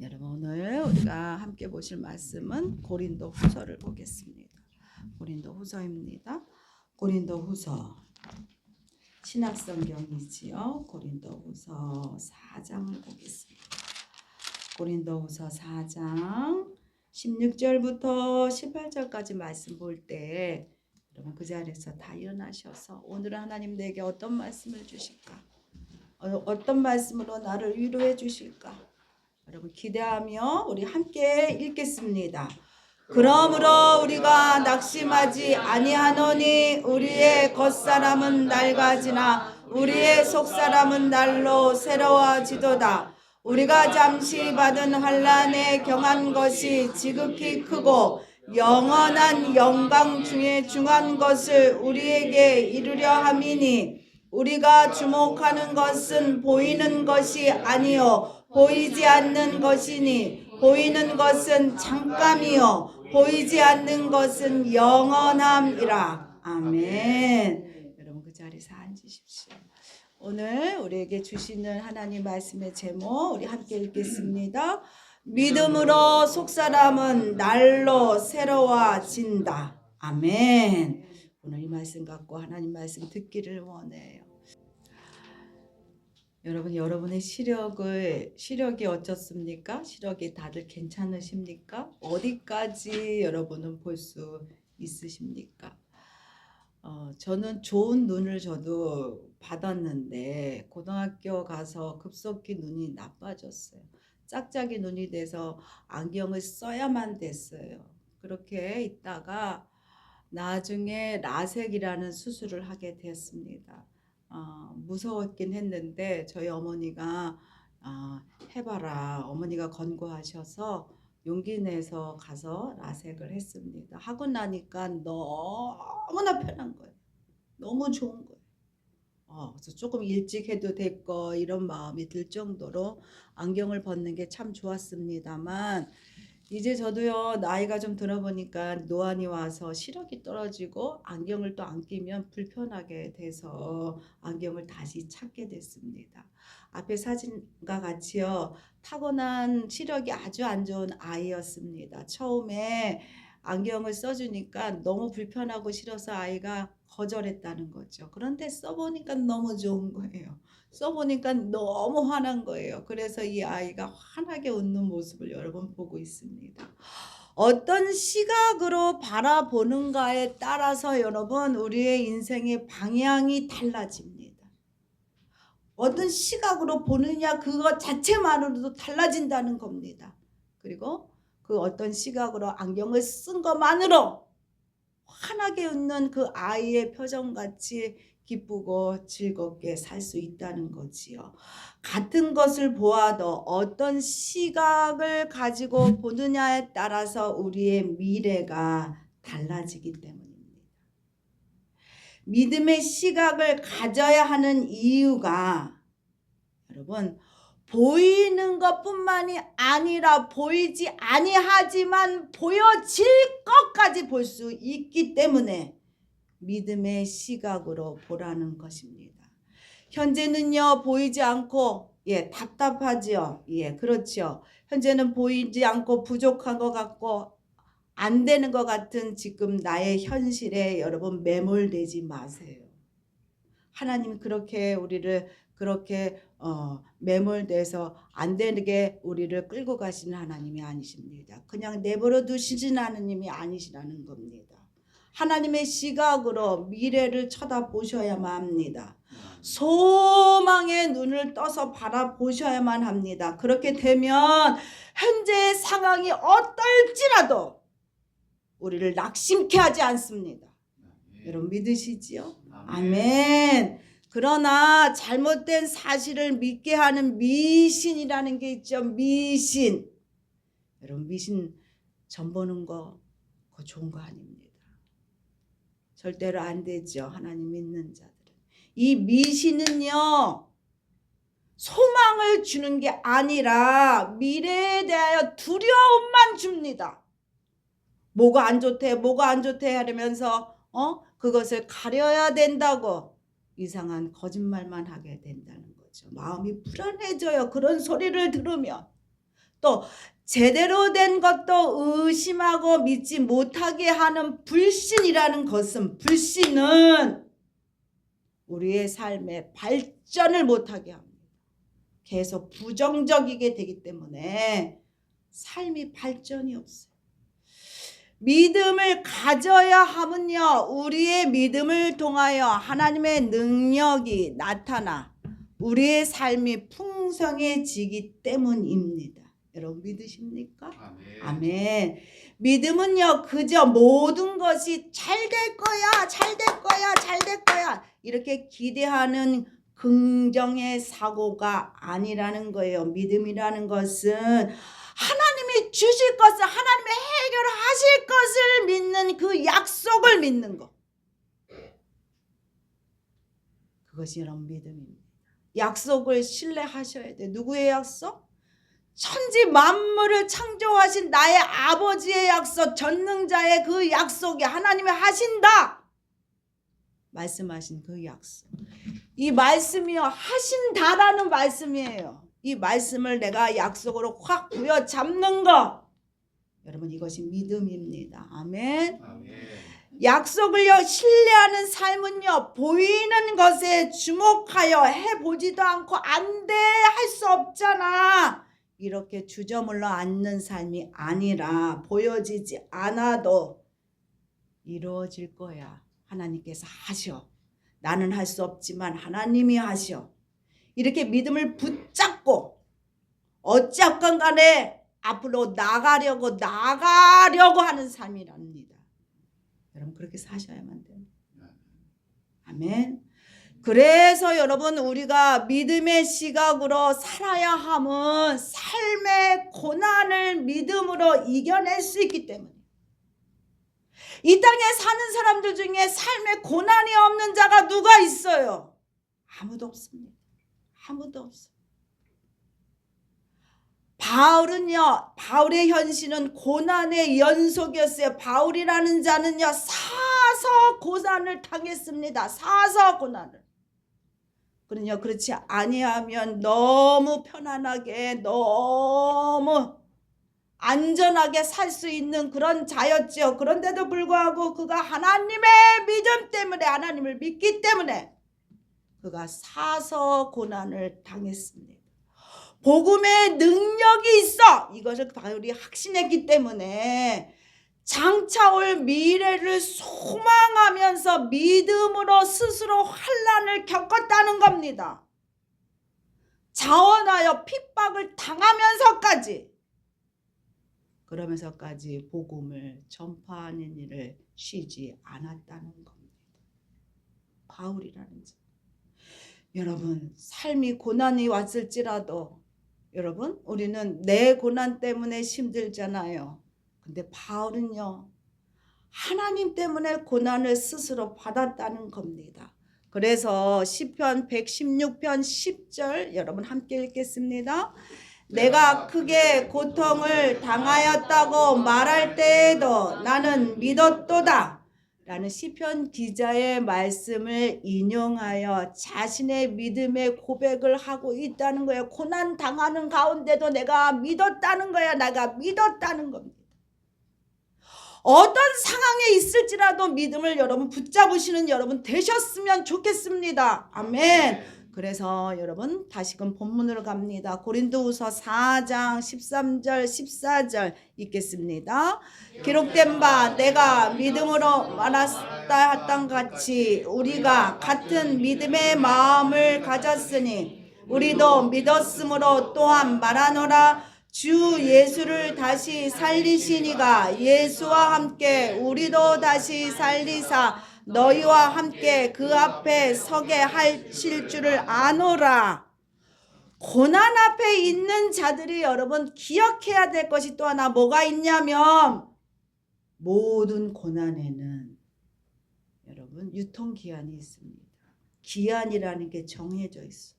여러분, 오늘 우리가 함께 보실 말씀은 고린도 후서를 보겠습니다. 고린도 후서입니다. 고린도 후서 신약성경이지요. 고린도 후서 4장을 보겠습니다. 고린도 후서 4장 16절부터 18절까지 말씀 볼 때 여러분 그 자리에서 다 일어나셔서 오늘은 하나님 내게 어떤 말씀을 주실까? 어떤 말씀으로 나를 위로해 주실까? 여러분 기대하며 우리 함께 읽겠습니다. 그러므로 우리가 낙심하지 아니하노니 우리의 겉사람은 낡아지나 우리의 속사람은 날로 새로워지도다. 우리가 잠시 받은 환난에 경한 것이 지극히 크고 영원한 영광 중에 중한 것을 우리에게 이루려 함이니 우리가 주목하는 것은 보이는 것이 아니요 보이지 않는 것이니 보이는 것은 잠깐이요 보이지 않는 것은 영원함이라. 아멘. 여러분 그 자리에서 앉으십시오. 오늘 우리에게 주시는 하나님 말씀의 제목 우리 함께 읽겠습니다. 믿음으로 속사람은 날로 새로워진다. 아멘. 오늘 이 말씀 갖고 하나님 말씀 듣기를 원해요. 여러분, 여러분의 시력이 어떻습니까? 시력이 다들 괜찮으십니까? 어디까지 여러분은 볼 수 있으십니까? 저는 좋은 눈을 저도 받았는데 고등학교 가서 급속히 눈이 나빠졌어요. 짝짝이 눈이 돼서 안경을 써야만 됐어요. 그렇게 있다가 나중에 라섹이라는 수술을 하게 되었습니다. 무서웠긴 했는데 저희 어머니가 해봐라 어머니가 권고하셔서 용기 내서 가서 라섹을 했습니다. 하고 나니까 너무나 편한 거예요. 너무 좋은 거예요. 그래서 조금 일찍 해도 될 거 이런 마음이 들 정도로 안경을 벗는 게 참 좋았습니다만 이제 저도요 나이가 좀 들어보니까 노안이 와서 시력이 떨어지고 안경을 또 안 끼면 불편하게 돼서 안경을 다시 찾게 됐습니다. 앞에 사진과 같이요 타고난 시력이 아주 안 좋은 아이였습니다. 처음에 안경을 써주니까 너무 불편하고 싫어서 아이가 거절했다는 거죠. 그런데 써보니까 너무 좋은 거예요. 써보니까 너무 화난 거예요. 그래서 이 아이가 환하게 웃는 모습을 여러 번 보고 있습니다. 어떤 시각으로 바라보는가에 따라서 여러분 우리의 인생의 방향이 달라집니다. 어떤 시각으로 보느냐 그것 자체만으로도 달라진다는 겁니다. 그리고 그 어떤 시각으로 안경을 쓴 것만으로 환하게 웃는 그 아이의 표정같이 기쁘고 즐겁게 살 수 있다는 거지요. 같은 것을 보아도 어떤 시각을 가지고 보느냐에 따라서 우리의 미래가 달라지기 때문입니다. 믿음의 시각을 가져야 하는 이유가 여러분 보이는 것뿐만이 아니라 보이지 아니하지만 보여질 것까지 볼 수 있기 때문에 믿음의 시각으로 보라는 것입니다. 현재는요 보이지 않고 답답하지요. 그렇죠. 현재는 보이지 않고 부족한 것 같고 안 되는 것 같은 지금 나의 현실에 여러분 매몰되지 마세요. 하나님 그렇게 우리를 그렇게 매몰돼서 안 되게 우리를 끌고 가시는 하나님이 아니십니다. 그냥 내버려 두시는 하나님이 아니시라는 겁니다. 하나님의 시각으로 미래를 쳐다보셔야만 합니다. 소망의 눈을 떠서 바라보셔야만 합니다. 그렇게 되면 현재의 상황이 어떨지라도 우리를 낙심케 하지 않습니다. 여러분 믿으시지요? 아멘. 그러나 잘못된 사실을 믿게 하는 미신이라는 게 있죠. 미신. 여러분 미신 전 보는 거 그거 좋은 거 아닙니다. 절대로 안 되죠. 하나님 믿는 자들은. 이 미신은요. 소망을 주는 게 아니라 미래에 대하여 두려움만 줍니다. 뭐가 안 좋대 뭐가 안 좋대 하면서 그것을 가려야 된다고 이상한 거짓말만 하게 된다는 거죠. 마음이 불안해져요. 그런 소리를 들으면 또 제대로 된 것도 의심하고 믿지 못하게 하는 불신이라는 것은, 불신은 우리의 삶에 발전을 못하게 합니다. 계속 부정적이게 되기 때문에 삶이 발전이 없어요. 믿음을 가져야 하면요, 우리의 믿음을 통하여 하나님의 능력이 나타나 우리의 삶이 풍성해지기 때문입니다. 여러분 믿으십니까? 아멘. 아멘. 믿음은요, 그저 모든 것이 잘 될 거야, 잘 될 거야, 잘 될 거야 이렇게 기대하는 긍정의 사고가 아니라는 거예요. 믿음이라는 것은 하나님이 주실 것을, 하나님이 해결하실 것을 믿는 그 약속을 믿는 것. 그것이 여러분 믿음입니다. 약속을 신뢰하셔야 돼. 누구의 약속? 천지 만물을 창조하신 나의 아버지의 약속, 전능자의 그 약속이 하나님이 하신다 말씀하신 그 약속. 이 말씀이요, 하신다라는 말씀이에요. 이 말씀을 내가 약속으로 확 부여잡는 것, 여러분 이것이 믿음입니다. 아멘. 아멘. 약속을요, 신뢰하는 삶은요, 보이는 것에 주목하여 해보지도 않고 안 돼, 할 수 없잖아 이렇게 주저물러 앉는 삶이 아니라, 보여지지 않아도 이루어질 거야. 하나님께서 하셔. 나는 할 수 없지만 하나님이 하셔. 이렇게 믿음을 붙잡고 어찌하건 간에 앞으로 나가려고 하는 삶이랍니다. 여러분 그렇게 사셔야만 돼요. 아멘. 그래서 여러분 우리가 믿음의 시각으로 살아야 함은 삶의 고난을 믿음으로 이겨낼 수 있기 때문에, 이 땅에 사는 사람들 중에 삶에 고난이 없는 자가 누가 있어요? 아무도 없습니다. 아무도 없어요. 바울은요, 바울의 현실은 고난의 연속이었어요. 바울이라는 자는요, 사서 고난을 당했습니다. 사서 고난을. 그러냐, 그렇지 아니하면 너무 편안하게, 너무 안전하게 살 수 있는 그런 자였지요. 그런데도 불구하고 그가 하나님의 믿음 때문에, 하나님을 믿기 때문에 그가 사서 고난을 당했습니다. 복음의 능력이 있어, 이것을 바울이 확신했기 때문에 장차 올 미래를 소망하면서 믿음으로 스스로 환난을 겪었다는 겁니다. 자원하여 핍박을 당하면서까지, 그러면서까지 복음을 전파하는 일을 쉬지 않았다는 겁니다. 바울이라는 자. 여러분 삶이 고난이 왔을지라도, 여러분 우리는 내 고난 때문에 힘들잖아요. 근데 바울은요, 하나님 때문에 고난을 스스로 받았다는 겁니다. 그래서 시편 116편 10절 여러분 함께 읽겠습니다. 내가 크게 고통을 당하였다고 말할 때에도 나는 믿었도다 라는 시편 기자의 말씀을 인용하여 자신의 믿음의 고백을 하고 있다는 거예요. 고난 당하는 가운데도 내가 믿었다는 거야. 내가 믿었다는 겁니다. 어떤 상황에 있을지라도 믿음을 여러분 붙잡으시는 여러분 되셨으면 좋겠습니다. 아멘. 그래서 여러분 다시금 본문으로 갑니다. 고린도후서 4장 13절 14절 읽겠습니다. 기록된 바 내가 믿음으로 말했다 했던 같이 우리가 같은 믿음의 마음을 가졌으니 우리도 믿었으므로 또한 말하노라. 주 예수를 다시 살리시니가 예수와 함께 우리도 다시 살리사 너희와 함께 그 앞에 서게 하실 줄을 아노라. 고난 앞에 있는 자들이 여러분 기억해야 될 것이 또 하나 뭐가 있냐면, 모든 고난에는 여러분 유통기한이 있습니다. 기한이라는 게 정해져 있어.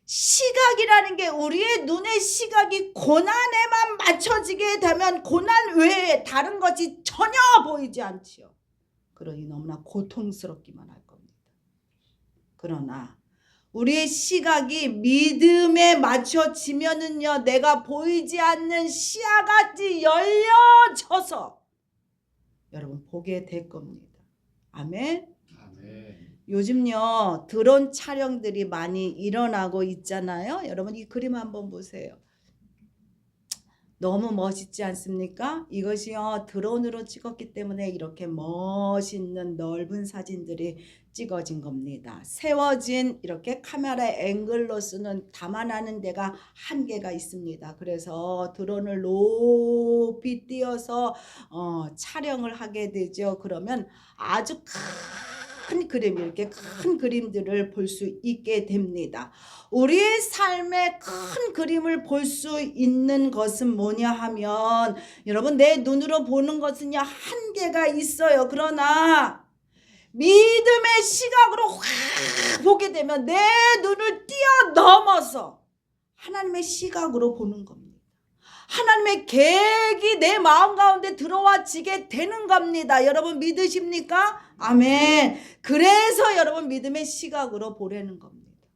시각이라는 게, 우리의 눈의 시각이 고난에만 맞춰지게 되면 고난 외에 다른 것이 전혀 보이지 않지요. 그러니 너무나 고통스럽기만 할 겁니다. 그러나 우리의 시각이 믿음에 맞춰지면은요, 내가 보이지 않는 시야같이 열려져서 여러분 보게 될 겁니다. 아멘. 아멘. 요즘요, 드론 촬영들이 많이 일어나고 있잖아요. 여러분 이 그림 한번 보세요. 너무 멋있지 않습니까? 이것이요, 드론으로 찍었기 때문에 이렇게 멋있는 넓은 사진들이 찍어진 겁니다. 세워진 이렇게 카메라 앵글로 쓰는 담아나는 데가 한계가 있습니다. 그래서 드론을 높이 띄어서 촬영을 하게 되죠. 그러면 아주 큰 그림, 이렇게 큰 그림들을 볼 수 있게 됩니다. 우리의 삶의 큰 그림을 볼 수 있는 것은 뭐냐 하면, 여러분, 내 눈으로 보는 것은요, 한계가 있어요. 그러나 믿음의 시각으로 확 보게 되면 내 눈을 뛰어넘어서 하나님의 시각으로 보는 겁니다. 하나님의 계획이 내 마음 가운데 들어와지게 되는 겁니다. 여러분 믿으십니까? 아멘. 그래서 여러분 믿음의 시각으로 보라는 겁니다.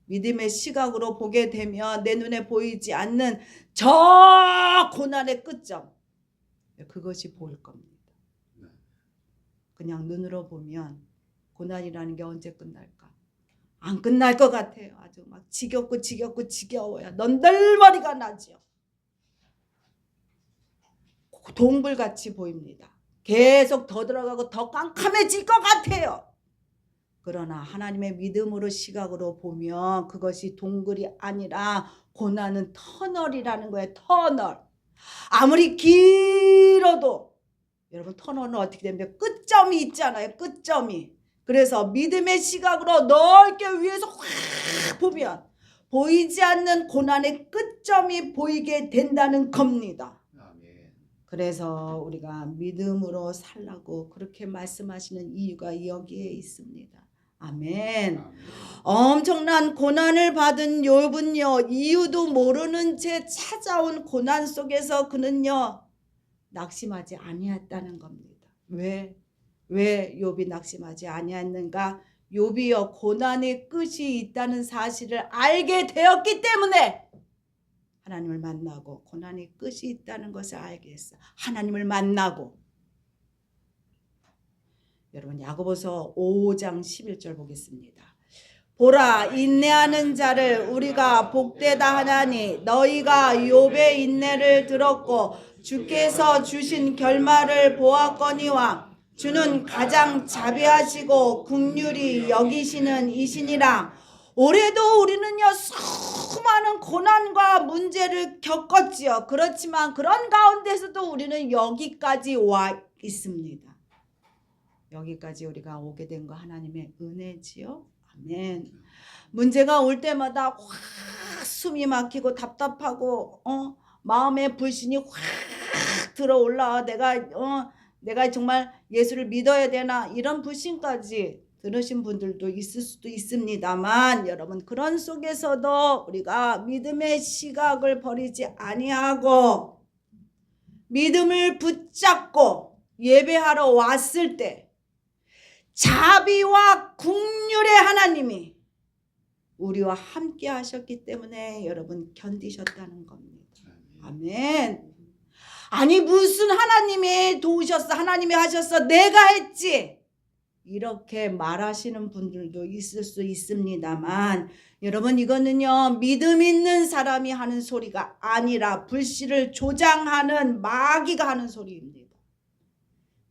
믿음의 시각으로 보게 되면 내 눈에 보이지 않는 저 고난의 끝점, 그것이 보일 겁니다. 그냥 눈으로 보면 고난이라는 게 언제 끝날까? 안 끝날 것 같아요. 아주 막 지겹고 지겨워요. 넌덜머리가 나죠. 동굴같이 보입니다. 계속 더 들어가고 더 깜깜해질 것 같아요. 그러나 하나님의 믿음으로 시각으로 보면 그것이 동굴이 아니라 고난은 터널이라는 거예요. 터널. 아무리 길어도 여러분 터널은 어떻게 됩니까? 끝점이 있잖아요. 끝점이. 그래서 믿음의 시각으로 넓게 위에서 확 보면 보이지 않는 고난의 끝점이 보이게 된다는 겁니다. 그래서 우리가 믿음으로 살라고 그렇게 말씀하시는 이유가 여기에 있습니다. 아멘. 엄청난 고난을 받은 욥은요, 이유도 모르는 채 찾아온 고난 속에서 그는요 낙심하지 아니했다는 겁니다. 왜 욥이 낙심하지 아니했는가? 욥이요 고난의 끝이 있다는 사실을 알게 되었기 때문에 하나님을 만나고, 고난의 끝이 있다는 것을 알게 했어. 하나님을 만나고. 여러분 야고보서 5장 11절 보겠습니다. 보라, 인내하는 자를 우리가 복되다 하나니 너희가 욥의 인내를 들었고 주께서 주신 결말을 보았거니와 주는 가장 자비하시고 긍휼히 여기시는 이시니라. 올해도 우리는요 수많은 고난과 문제를 겪었지요. 그렇지만 그런 가운데서도 우리는 여기까지 와 있습니다. 여기까지 우리가 오게 된 거 하나님의 은혜지요. 아멘. 문제가 올 때마다 확 숨이 막히고 답답하고 마음의 불신이 확 들어올라. 내가 정말 예수를 믿어야 되나, 이런 불신까지 들으신 분들도 있을 수도 있습니다만, 여러분 그런 속에서도 우리가 믿음의 시각을 버리지 아니하고 믿음을 붙잡고 예배하러 왔을 때 자비와 긍휼의 하나님이 우리와 함께 하셨기 때문에 여러분 견디셨다는 겁니다. 아멘. 아니 무슨 하나님이 도우셨어, 하나님이 하셨어, 내가 했지, 이렇게 말하시는 분들도 있을 수 있습니다만, 여러분 이거는요 믿음 있는 사람이 하는 소리가 아니라 불씨를 조장하는 마귀가 하는 소리입니다.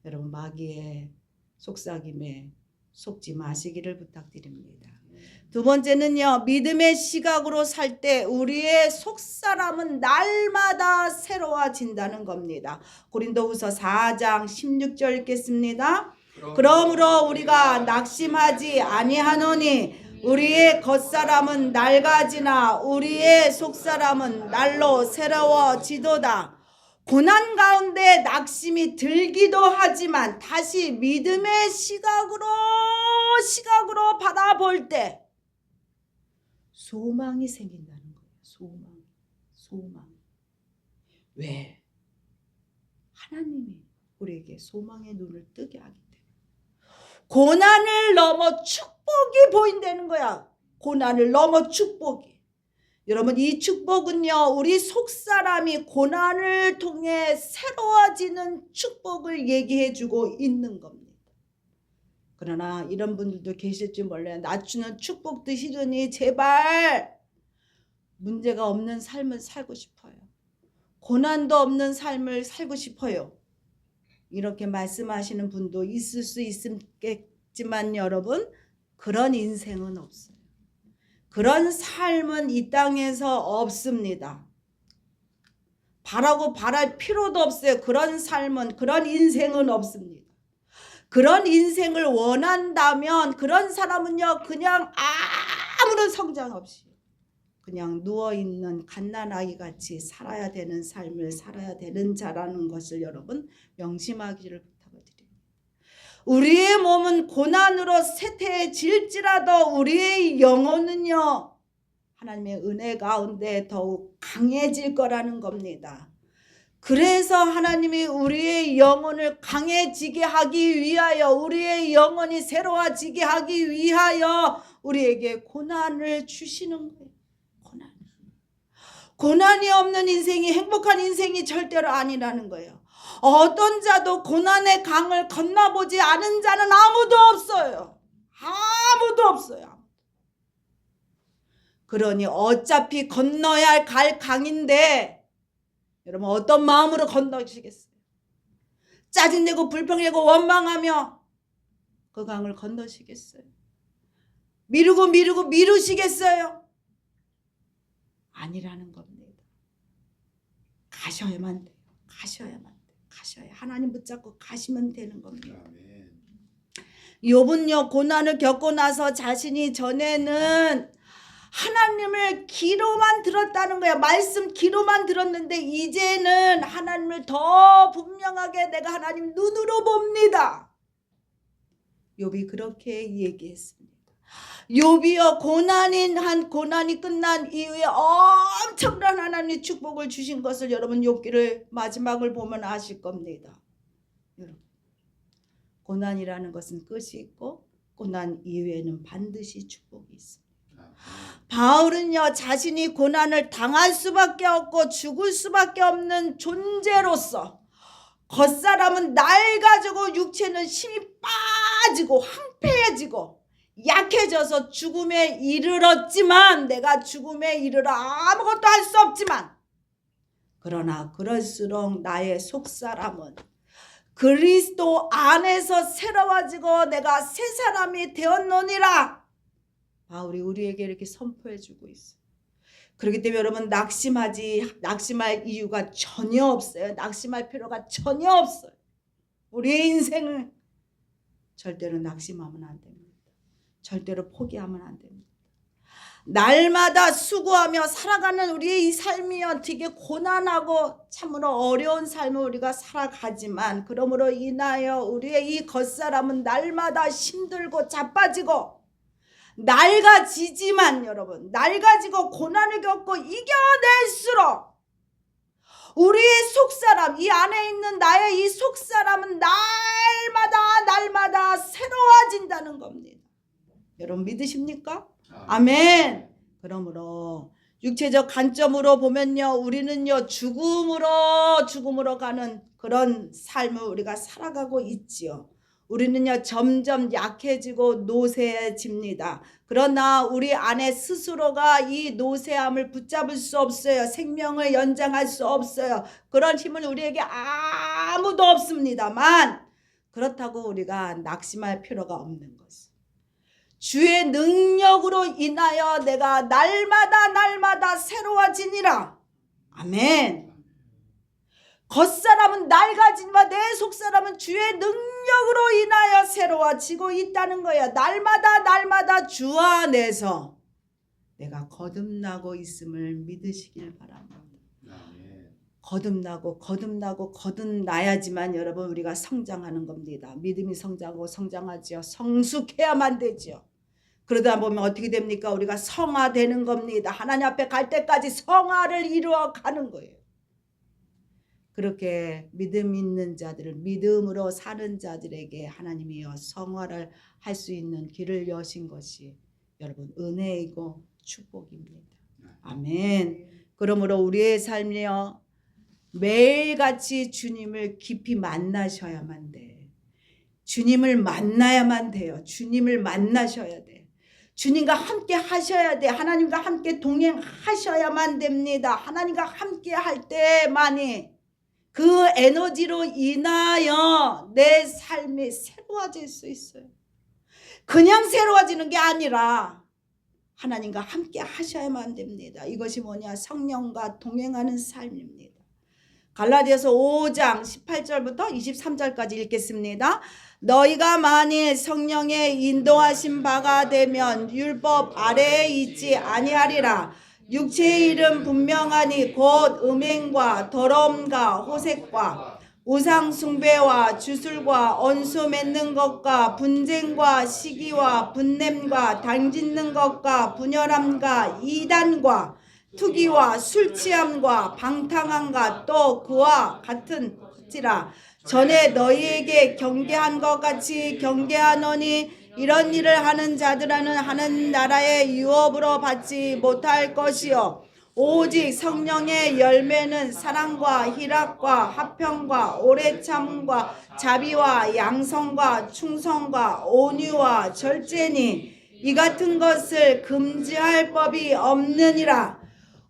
여러분 마귀의 속삭임에 속지 마시기를 부탁드립니다. 두 번째는요, 믿음의 시각으로 살 때 우리의 속사람은 날마다 새로워진다는 겁니다. 고린도후서 4장 16절 읽겠습니다. 그러므로 우리가 낙심하지 아니하노니 우리의 겉사람은 낡아지나 우리의 속사람은 날로 새로워지도다. 고난 가운데 낙심이 들기도 하지만 다시 믿음의 시각으로 바라볼 때 소망이 생긴다는 거예요. 소망. 왜? 하나님이 우리에게 소망의 눈을 뜨게 하기 때문에. 고난을 넘어 축복이 보인다는 거야. 고난을 넘어 축복이. 여러분, 이 축복은요, 우리 속사람이 고난을 통해 새로워지는 축복을 얘기해 주고 있는 겁니다. 그러나 이런 분들도 계실지 몰라요. 낮추는 축복도 싫으니 제발 문제가 없는 삶을 살고 싶어요. 고난도 없는 삶을 살고 싶어요. 이렇게 말씀하시는 분도 있을 수 있겠지만 여러분, 그런 인생은 없어요. 그런 삶은 이 땅에서 없습니다. 바라고 바랄 필요도 없어요. 그런 삶은, 그런 인생은 없습니다. 그런 인생을 원한다면 그런 사람은요, 그냥 아무런 성장 없이 그냥 누워있는 갓난아기 같이 살아야 되는 삶을 살아야 되는 자라는 것을 여러분 명심하기를 부탁드립니다. 우리의 몸은 고난으로 쇠퇴해질지라도 우리의 영혼은요, 하나님의 은혜 가운데 더욱 강해질 거라는 겁니다. 그래서 하나님이 우리의 영혼을 강해지게 하기 위하여, 우리의 영혼이 새로워지게 하기 위하여 우리에게 고난을 주시는 거예요. 고난이 없는 인생이 행복한 인생이 절대로 아니라는 거예요. 어떤 자도 고난의 강을 건너보지 않은 자는 아무도 없어요. 아무도 없어요. 그러니 어차피 건너야 갈 강인데 여러분 어떤 마음으로 건너시겠어요? 짜증내고 불평내고 원망하며 그 강을 건너시겠어요? 미루시겠어요? 아니라는 겁니다. 가셔야만 돼요. 가셔야만 돼요. 가셔야. 하나님 붙잡고 가시면 되는 겁니다. 욥은요, 고난을 겪고 나서 자신이 전에는 하나님을 귀로만 들었다는 거야. 말씀 귀로만 들었는데 이제는 하나님을 더 분명하게 내가 하나님 눈으로 봅니다. 욥이 그렇게 얘기했습니다. 욥이여, 고난이 끝난 이후에 엄청난 하나님의 축복을 주신 것을 여러분 욥기를 마지막을 보면 아실 겁니다. 여러분, 고난이라는 것은 끝이 있고 고난 이후에는 반드시 축복이 있습니다. 바울은요, 자신이 고난을 당할 수밖에 없고 죽을 수밖에 없는 존재로서 겉사람은 낡아지고 육체는 힘이 빠지고 황폐해지고 약해져서 죽음에 이르렀지만, 내가 죽음에 이르러 아무것도 할 수 없지만, 그러나 그럴수록 나의 속사람은 그리스도 안에서 새로워지고 내가 새 사람이 되었노니라. 바울이 우리에게 이렇게 선포해 주고 있어요. 그렇기 때문에 여러분 낙심할 이유가 전혀 없어요. 낙심할 필요가 전혀 없어요. 우리의 인생을 절대로 낙심하면 안 됩니다. 절대로 포기하면 안 됩니다. 날마다 수고하며 살아가는 우리의 이 삶이요, 되게 고난하고 참으로 어려운 삶을 우리가 살아가지만 그러므로 인하여 우리의 이 겉사람은 날마다 힘들고 자빠지고 낡아지지만 여러분, 낡아지고 고난을 겪고 이겨낼수록 우리의 속사람, 이 안에 있는 나의 이 속사람은 날마다 새로워진다는 겁니다. 여러분 믿으십니까? 아멘. 그러므로 육체적 관점으로 보면요, 우리는요 죽음으로 가는 그런 삶을 우리가 살아가고 있지요. 우리는요 점점 약해지고 노쇠해집니다. 그러나 우리 안에 스스로가 이 노쇠함을 붙잡을 수 없어요. 생명을 연장할 수 없어요. 그런 힘은 우리에게 아무도 없습니다만, 그렇다고 우리가 낙심할 필요가 없는 것이죠. 주의 능력으로 인하여 내가 날마다 새로워지니라. 아멘. 겉사람은 낡아지지만 내 속사람은 주의 능력으로 인하여 새로워지고 있다는 거야. 날마다 주 안에서 내가 거듭나고 있음을 믿으시길 바랍니다. 거듭나야지만 여러분 우리가 성장하는 겁니다. 믿음이 성장하지요. 성숙해야만 되지요. 그러다 보면 어떻게 됩니까? 우리가 성화되는 겁니다. 하나님 앞에 갈 때까지 성화를 이루어 가는 거예요. 그렇게 믿음 있는 자들을, 믿음으로 사는 자들에게 하나님이여 성화를 할 수 있는 길을 여신 것이 여러분 은혜이고 축복입니다. 아멘. 그러므로 우리의 삶이요 매일같이 주님을 깊이 만나셔야만 돼. 주님을 만나야만 돼요. 주님을 만나셔야 돼. 주님과 함께 하셔야 돼. 하나님과 함께 동행하셔야만 됩니다. 하나님과 함께 할 때만이 그 에너지로 인하여 내 삶이 새로워질 수 있어요. 그냥 새로워지는 게 아니라 하나님과 함께 하셔야만 됩니다. 이것이 뭐냐? 성령과 동행하는 삶입니다. 갈라디아서 5장 18절부터 23절까지 읽겠습니다. 너희가 만일 성령의 인도하신 바가 되면 율법 아래에 있지 아니하리라. 육체의 일은 분명하니 곧 음행과 더러움과 호색과 우상 숭배와 주술과 언수 맺는 것과 분쟁과 시기와 분냄과 당짓는 것과 분열함과 이단과 투기와 술 취함과 방탕함과 또 그와 같은지라. 전에 너희에게 경계한 것 같이 경계하노니 이런 일을 하는 자들은 하는 나라의 유업으로 받지 못할 것이요 오직 성령의 열매는 사랑과 희락과 화평과 오래 참음과 자비와 양성과 충성과 온유와 절제니 이 같은 것을 금지할 법이 없느니라.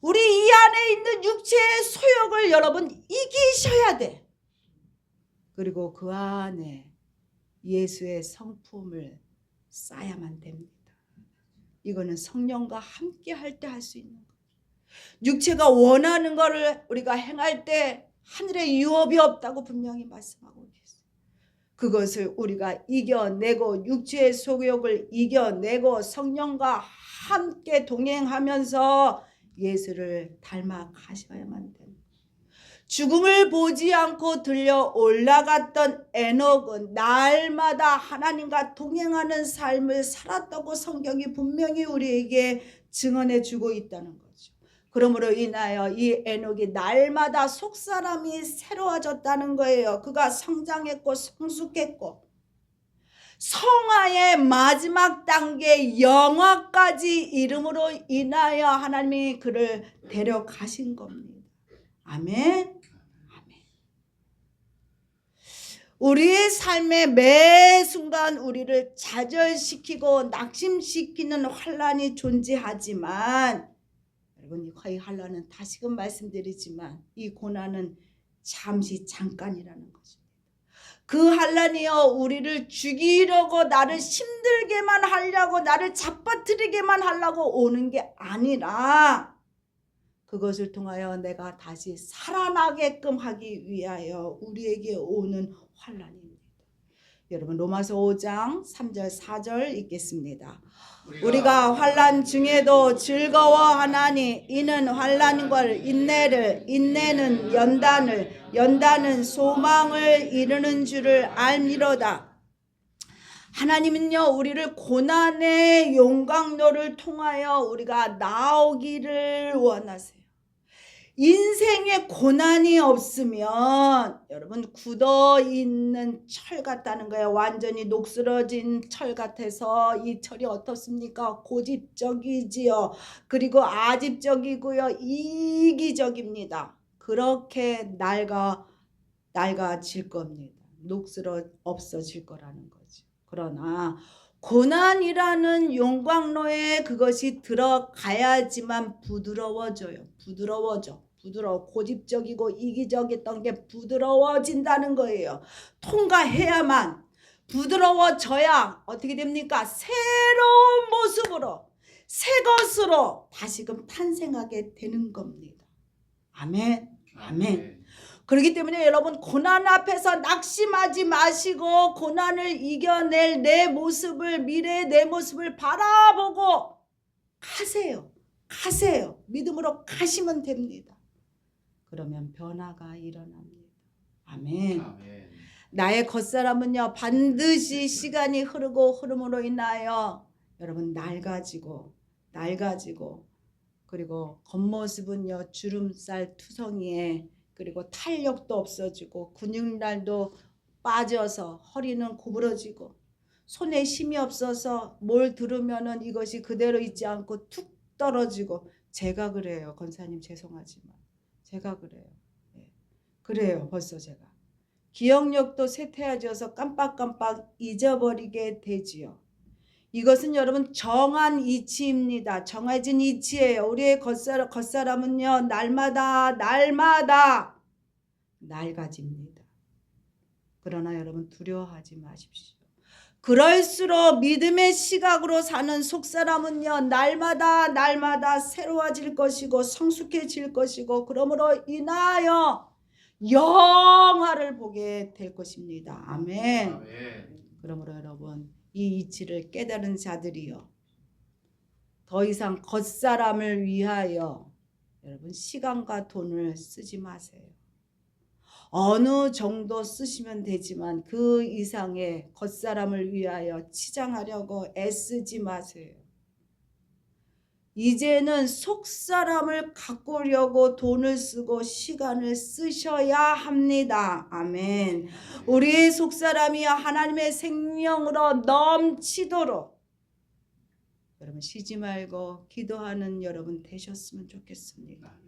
우리 이 안에 있는 육체의 소욕을 여러분 이기셔야 돼. 그리고 그 안에 예수의 성품을 쌓아야만 됩니다. 이거는 성령과 함께 할 때 할 수 있는 거예요. 육체가 원하는 것을 우리가 행할 때 하늘의 유업이 없다고 분명히 말씀하고 계세요. 그것을 우리가 이겨내고 육체의 소욕을 이겨내고 성령과 함께 동행하면서 예수를 닮아 가셔야만 됩니다. 죽음을 보지 않고 들려 올라갔던 에녹은 날마다 하나님과 동행하는 삶을 살았다고 성경이 분명히 우리에게 증언해 주고 있다는 거죠. 그러므로 인하여 이 에녹이 날마다 속사람이 새로워졌다는 거예요. 그가 성장했고 성숙했고 성화의 마지막 단계 영화까지 이름으로 인하여 하나님이 그를 데려가신 겁니다. 아멘. 아멘. 우리의 삶의 매 순간 우리를 좌절시키고 낙심시키는 환란이 존재하지만 여러분 이 환란은 다시금 말씀드리지만 이 고난은 잠시 잠깐이라는 것입니다. 그 환란이요 우리를 죽이려고 나를 힘들게만 하려고 나를 잡아뜨리게만 하려고 오는 게 아니라 그것을 통하여 내가 다시 살아나게끔 하기 위하여 우리에게 오는 환란입니다. 여러분 로마서 5장 3절 4절 읽겠습니다. 우리가 환난 중에도 즐거워하나니 이는 환난과 인내를 인내는 연단을 연단은 소망을 이루는 줄을 알미로다. 하나님은요 우리를 고난의 용광로를 통하여 우리가 나오기를 원하세요. 인생에 고난이 없으면 여러분 굳어있는 철 같다는 거예요. 완전히 녹슬어진 철 같아서 이 철이 어떻습니까? 고집적이지요. 그리고 아집적이고요. 이기적입니다. 그렇게 낡아질 겁니다. 녹슬어 없어질 거라는 거죠. 그러나 고난이라는 용광로에 그것이 들어가야지만 부드러워져요. 부드러워 고집적이고 이기적이었던 게 부드러워진다는 거예요. 통과해야만 부드러워져야 어떻게 됩니까? 새로운 모습으로 새 것으로 다시금 탄생하게 되는 겁니다. 아멘. 아멘. 그렇기 때문에 여러분 고난 앞에서 낙심하지 마시고 고난을 이겨낼 내 모습을 미래의 내 모습을 바라보고 가세요. 믿음으로 가시면 됩니다. 그러면 변화가 일어납니다. 아멘. 아멘. 나의 겉사람은요 반드시 시간이 흐름으로 인하여 여러분 낡아지고 그리고 겉모습은요 주름살 투성이에 그리고 탄력도 없어지고 근육날도 빠져서 허리는 구부러지고 손에 힘이 없어서 뭘 들으면은 이것이 그대로 있지 않고 툭 떨어지고 제가 그래요. 권사님 죄송하지만 제가 그래요. 예. 그래요. 벌써 제가 기억력도 쇠퇴해져서 깜빡깜빡 잊어버리게 되지요. 이것은 여러분 정한 이치입니다. 정해진 이치예요. 우리의 겉사람은요 날마다 낡아집니다. 그러나 여러분 두려워하지 마십시오. 그럴수록 믿음의 시각으로 사는 속사람은요 날마다 새로워질 것이고 성숙해질 것이고 그러므로 인하여 영화를 보게 될 것입니다. 아멘. 그러므로 여러분 이 이치를 깨달은 자들이요 더 이상 겉사람을 위하여 여러분 시간과 돈을 쓰지 마세요. 어느 정도 쓰시면 되지만 그 이상의 겉사람을 위하여 치장하려고 애쓰지 마세요. 이제는 속사람을 가꾸려고 돈을 쓰고 시간을 쓰셔야 합니다. 아멘. 우리의 속사람이 하나님의 생명으로 넘치도록 여러분 쉬지 말고 기도하는 여러분 되셨으면 좋겠습니다.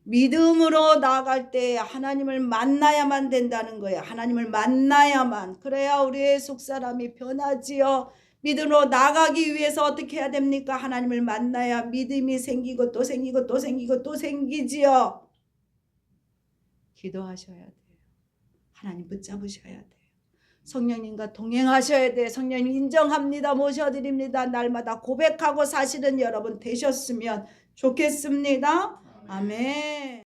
믿음으로 나아갈 때 하나님을 만나야만 된다는 거예요. 하나님을 만나야만. 그래야 우리의 속사람이 변하지요. 믿음으로 나가기 위해서 어떻게 해야 됩니까? 하나님을 만나야 믿음이 생기고 또 생기고 또 생기고 또 생기지요. 기도하셔야 돼요. 하나님 붙잡으셔야 돼요. 성령님과 동행하셔야 돼요. 성령님 인정합니다. 모셔드립니다. 날마다 고백하고 사시는 여러분 되셨으면 좋겠습니다. 아멘.